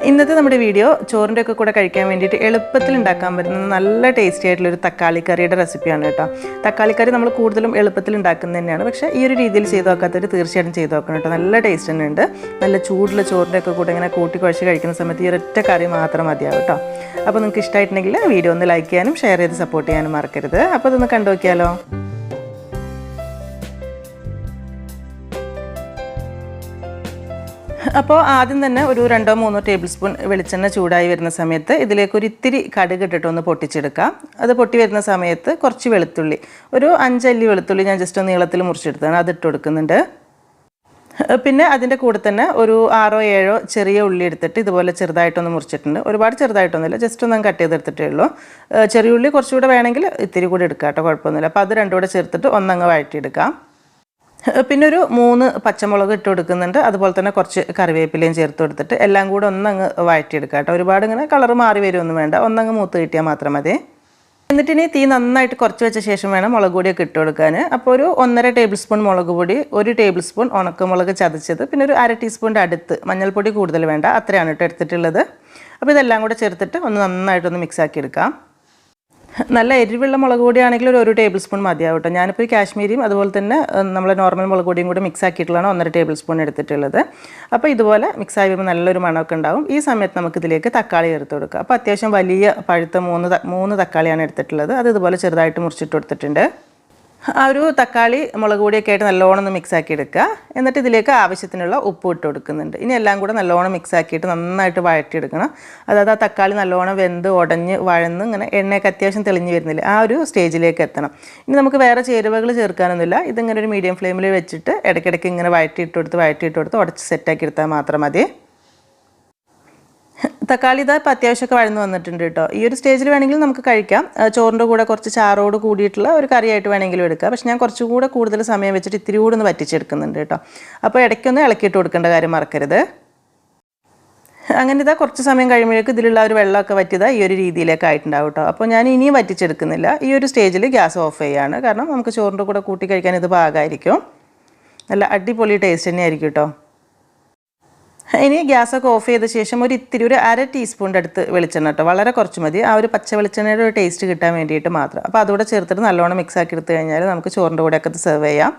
ഇന്നത്തെ നമ്മുടെ വീഡിയോ ചോറിൻ്റെ ഒക്കെ കൂടെ കഴിക്കാൻ വേണ്ടിയിട്ട് എളുപ്പത്തിൽ ഉണ്ടാക്കാൻ പറ്റുന്ന നല്ല ടേസ്റ്റി ആയിട്ടുള്ള ഒരു തക്കാളി കറിയുടെ റെസിപ്പിയാണ് കേട്ടോ. തക്കാളി കറി നമ്മൾ കൂടുതലും എളുപ്പത്തിൽ ഉണ്ടാക്കുന്നത് തന്നെയാണ്. പക്ഷേ ഈ ഒരു രീതിയിൽ ചെയ്ത് നോക്കാത്തവർ തീർച്ചയായിട്ടും ചെയ്ത് നോക്കണം കേട്ടോ. നല്ല ടേസ്റ്റ് തന്നെ ഉണ്ട്. നല്ല ചൂടുള്ള ചോറിൻ്റെ ഒക്കെ കൂടെ ഇങ്ങനെ കൂട്ടി കുഴച്ച് കഴിക്കുന്ന സമയത്ത് ഈ ഒരൊറ്റ കറി മാത്രം മതിയാവും കേട്ടോ. അപ്പോൾ നിങ്ങൾക്ക് ഇഷ്ടമായിട്ടുണ്ടെങ്കിൽ വീഡിയോ ഒന്ന് ലൈക്ക് ചെയ്യാനും ഷെയർ ചെയ്ത് സപ്പോർട്ട് ചെയ്യാനും മറക്കരുത്. അപ്പോൾ അതൊന്ന് കണ്ടു നോക്കിയാലോ. അപ്പോൾ ആദ്യം തന്നെ ഒരു 2-3 ടേബിൾ സ്പൂൺ വെളിച്ചെണ്ണ ചൂടായി വരുന്ന സമയത്ത് ഇതിലേക്ക് ഒരു ഇത്തിരി കടുക് ഇട്ടിട്ട് ഒന്ന് പൊട്ടിച്ചെടുക്കാം. അത് പൊട്ടി വരുന്ന സമയത്ത് കുറച്ച് വെളുത്തുള്ളി, ഒരു 5 അല്ലി വെളുത്തുള്ളി ഞാൻ ജസ്റ്റ് ഒന്ന് നീളത്തിൽ മുറിച്ചെടുത്താണ്, അതിട്ട് കൊടുക്കുന്നുണ്ട്. പിന്നെ അതിൻ്റെ കൂടെ തന്നെ ഒരു 6-7 ചെറിയ ഉള്ളി എടുത്തിട്ട് ഇതുപോലെ ചെറുതായിട്ടൊന്ന് മുറിച്ചിട്ടുണ്ട്. ഒരുപാട് ചെറുതായിട്ടൊന്നുമില്ല, ജസ്റ്റ് ഒന്ന് കട്ട് ചെയ്തെടുത്തിട്ടേ ഉള്ളൂ. ചെറിയ ഉള്ളി കുറച്ചുകൂടെ വേണമെങ്കിൽ ഇത്തിരി കൂടി എടുക്കാം കേട്ടോ, കുഴപ്പമൊന്നുമില്ല. അപ്പോൾ അത് രണ്ടും കൂടെ ചേർത്തിട്ട് ഒന്നങ്ങ് വഴറ്റിയെടുക്കാം. പിന്നെ ഒരു 3 പച്ചമുളക് ഇട്ട് കൊടുക്കുന്നുണ്ട്. അതുപോലെ തന്നെ കുറച്ച് കറിവേപ്പിലയും ചേർത്ത് കൊടുത്തിട്ട് എല്ലാം കൂടെ ഒന്നങ്ങ് വഴറ്റിയെടുക്കാം കേട്ടോ. ഒരുപാട് ഇങ്ങനെ കളർ മാറി വരുമൊന്നും വേണ്ട, ഒന്നങ്ങ് മൂത്ത് കിട്ടിയാൽ മാത്രം മതി. എന്നിട്ടിനി തീ നന്നായിട്ട് കുറച്ച് വെച്ച ശേഷം വേണം മുളക് പൊടിയൊക്കെ ഇട്ട് കൊടുക്കാൻ. അപ്പോൾ ഒരു 1.5 ടേബിൾ സ്പൂൺ മുളക് പൊടി, 1 ടേബിൾ സ്പൂൺ ഉണക്കമുളക് ചതച്ചത്, പിന്നെ ഒരു 1/2 ടീസ്പൂണിൻ്റെ അടുത്ത് മഞ്ഞൾപ്പൊടി കൂടുതൽ വേണ്ട, അത്രയാണ് കേട്ടോ എടുത്തിട്ടുള്ളത്. അപ്പോൾ ഇതെല്ലാം കൂടെ ചേർത്തിട്ട് ഒന്ന് നന്നായിട്ടൊന്ന് മിക്സ് ആക്കി എടുക്കാം. നല്ല എരിവുള്ള മുളക് പൊടിയാണെങ്കിൽ ഒരു 1 ടേബിൾ സ്പൂൺ മതിയാവും കേട്ടോ. ഞാനിപ്പോൾ ഈ കാശ്മീരിയും അതുപോലെ തന്നെ നമ്മൾ നോർമൽ മുളക് പൊടിയും കൂടെ മിക്സ് ആക്കിയിട്ടുള്ളതാണ് 1.5 ടേബിൾ സ്പൂൺ എടുത്തിട്ടുള്ളത്. അപ്പോൾ ഇതുപോലെ മിക്സ് ആയി വരുമ്പോൾ നല്ലൊരു മണമൊക്കെ ഉണ്ടാവും. ഈ സമയത്ത് നമുക്കിതിലേക്ക് തക്കാളി ചേർത്ത് കൊടുക്കുക. അപ്പോൾ അത്യാവശ്യം വലിയ പഴുത്ത 3 തക്കാളിയാണ് എടുത്തിട്ടുള്ളത്. അത് ഇതുപോലെ ചെറുതായിട്ട് മുറിച്ചിട്ട് കൊടുത്തിട്ടുണ്ട്. ആ ഒരു തക്കാളി മുളക് പൊടിയൊക്കെ ആയിട്ട് നല്ലോണം ഒന്ന് മിക്സ് ആക്കി എടുക്കുക. എന്നിട്ട് ഇതിലേക്ക് ആവശ്യത്തിനുള്ള ഉപ്പ് ഇട്ട് കൊടുക്കുന്നുണ്ട്. ഇനി എല്ലാം കൂടെ നല്ലോണം മിക്സ് ആക്കിയിട്ട് നന്നായിട്ട് വഴറ്റിയെടുക്കണം. അതായത് ആ തക്കാളി നല്ലോണം വെന്ത് ഉടഞ്ഞ് വഴന്ന് ഇങ്ങനെ എണ്ണയൊക്കെ അത്യാവശ്യം തെളിഞ്ഞ് വരുന്നില്ല, ആ ഒരു സ്റ്റേജിലേക്ക് എത്തണം. ഇനി നമുക്ക് വേറെ ചേരുവകൾ ചേർക്കാനൊന്നുമില്ല. ഇതിങ്ങനെ ഒരു മീഡിയം ഫ്ലെയിമിൽ വെച്ചിട്ട് ഇടയ്ക്കിടയ്ക്ക് ഇങ്ങനെ വഴറ്റിയിട്ട് കൊടുത്ത് ഉടച്ച് സെറ്റാക്കി എടുത്താൽ മാത്രം മതി. തക്കാളി ഇതാ ഇപ്പോൾ അത്യാവശ്യമൊക്കെ വഴന്ന് വന്നിട്ടുണ്ട് കേട്ടോ. ഈ ഒരു സ്റ്റേജിൽ വേണമെങ്കിൽ നമുക്ക് കഴിക്കാം. ചോറിൻ്റെ കൂടെ കുറച്ച് ചാറോട് കൂടിയിട്ടുള്ള ഒരു കറിയായിട്ട് വേണമെങ്കിലും എടുക്കാം. പക്ഷേ ഞാൻ കുറച്ചുകൂടെ കൂടുതൽ സമയം വെച്ചിട്ട് ഇത്തിരി കൂടെ ഒന്ന് വറ്റിച്ചെടുക്കുന്നുണ്ട് കേട്ടോ. അപ്പോൾ ഇടയ്ക്കൊന്ന് ഇളക്കിയിട്ട് കൊടുക്കേണ്ട കാര്യം മറക്കരുത്. അങ്ങനെ ഇതാ കുറച്ച് സമയം കഴിയുമ്പോഴേക്കും ഇതിലുള്ള ഒരു വെള്ളമൊക്കെ വറ്റിയതാ ഈ ഒരു രീതിയിലേക്ക് ആയിട്ടുണ്ടാവും കേട്ടോ. അപ്പോൾ ഞാൻ ഇനിയും വറ്റിച്ചെടുക്കുന്നില്ല. ഈ ഒരു സ്റ്റേജിൽ ഗ്യാസ് ഓഫ് ചെയ്യാണ്. കാരണം നമുക്ക് ചോറിൻ്റെ കൂടെ കൂട്ടി കഴിക്കാൻ ഇത് പാകമായിരിക്കും. നല്ല അടിപൊളി ടേസ്റ്റ് തന്നെയായിരിക്കും കേട്ടോ. ഇനി ഗ്യാസൊക്കെ ഓഫ് ചെയ്ത ശേഷം ഒരു 1/2 ടീസ്പൂണിൻ്റെ അടുത്ത് വെളിച്ചെണ്ണ കേട്ടോ, വളരെ കുറച്ച് മതി. ആ ഒരു പച്ച വെളിച്ചെണ്ണയുടെ ഒരു ടേസ്റ്റ് കിട്ടാൻ വേണ്ടിയിട്ട് മാത്രം. അപ്പോൾ അതുകൂടെ ചേർത്തിട്ട് നല്ലോണം മിക്സ് ആക്കി എടുത്തു കഴിഞ്ഞാൽ നമുക്ക് ചോറിൻ്റെ കൂടെയൊക്കെ ഇത് സെർവ് ചെയ്യാം.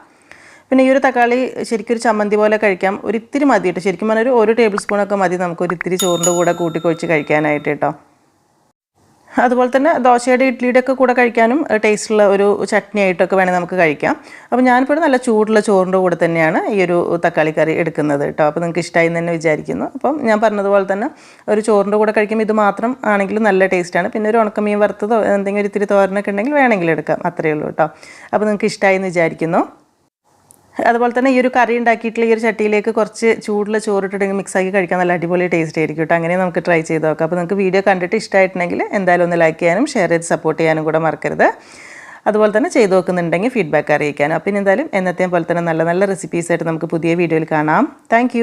പിന്നെ ഈ ഒരു തക്കാളി ശരിക്കും ഒരു ചമ്മന്തി പോലെ കഴിക്കാം. ഒരു ഇത്തിരി മതി കേട്ടോ. ശരിക്കും പറഞ്ഞാൽ 1 ടേബിൾ സ്പൂണൊക്കെ മതി നമുക്ക് ഒരു ഇത്തിരി ചോറിൻ്റെ കൂടെ കൂട്ടിക്കൊഴിച്ച് കഴിക്കാനായിട്ട് കേട്ടോ. അതുപോലെ തന്നെ ദോശയുടെ ഇഡ്ഡലിയുടെ ഒക്കെ കൂടെ കഴിക്കാനും ടേസ്റ്റുള്ള ഒരു ചട്നി ആയിട്ടൊക്കെ വേണമെങ്കിൽ നമുക്ക് കഴിക്കാം. അപ്പോൾ ഞാനിപ്പോൾ നല്ല ചൂടുള്ള ചോറിൻ്റെ കൂടെ തന്നെയാണ് ഈ ഒരു തക്കാളി കറി എടുക്കുന്നത് കേട്ടോ. അപ്പോൾ നിങ്ങൾക്ക് ഇഷ്ടമായി എന്ന് തന്നെ വിചാരിക്കുന്നു. അപ്പം ഞാൻ പറഞ്ഞതുപോലെ തന്നെ ഒരു ചോറിൻ്റെ കൂടെ കഴിക്കുമ്പോൾ ഇത് മാത്രം ആണെങ്കിലും നല്ല ടേസ്റ്റാണ്. പിന്നെ ഒരു ഉണക്കമീൻ വറുത്തതോ എന്തെങ്കിലും ഒരു ഇത്തിരി തോരനൊക്കെ ഉണ്ടെങ്കിൽ വേണമെങ്കിൽ എടുക്കാം, അത്രയേ ഉള്ളൂ കേട്ടോ. അപ്പോൾ നിങ്ങൾക്ക് ഇഷ്ടമായി എന്ന് വിചാരിക്കുന്നു. അതുപോലെ തന്നെ ഈ ഒരു കറി ഉണ്ടാക്കിയിട്ടുള്ള ഈ ഒരു ചട്ടിയിലേക്ക് കുറച്ച് ചൂടുള്ള ചോറിട്ടിട്ടെങ്കിൽ മിക്സാക്കി കഴിക്കാൻ നല്ല അടിപൊളി ടേസ്റ്റ് ആയിരിക്കും കേട്ടോ. അങ്ങനെ നമുക്ക് ട്രൈ ചെയ്ത് നോക്കാം. അപ്പോൾ നിങ്ങൾക്ക് വീഡിയോ കണ്ടിട്ട് ഇഷ്ടമായിട്ടുണ്ടെങ്കിൽ എന്തായാലും ഒന്ന് ലൈക്ക് ചെയ്യാനും ഷെയർ ചെയ്ത് സപ്പോർട്ട് ചെയ്യാനും കൂടെ മറക്കരുത്. അതുപോലെ തന്നെ ചെയ്ത് നോക്കുന്നുണ്ടെങ്കിൽ ഫീഡ്ബാക്ക് അറിയിക്കാനും. അപ്പോൾ എന്തായാലും എന്നത്തെയും പോലെ തന്നെ നല്ല നല്ല റെസിപ്പീസായിട്ട് നമുക്ക് പുതിയ വീഡിയോയിൽ കാണാം. താങ്ക്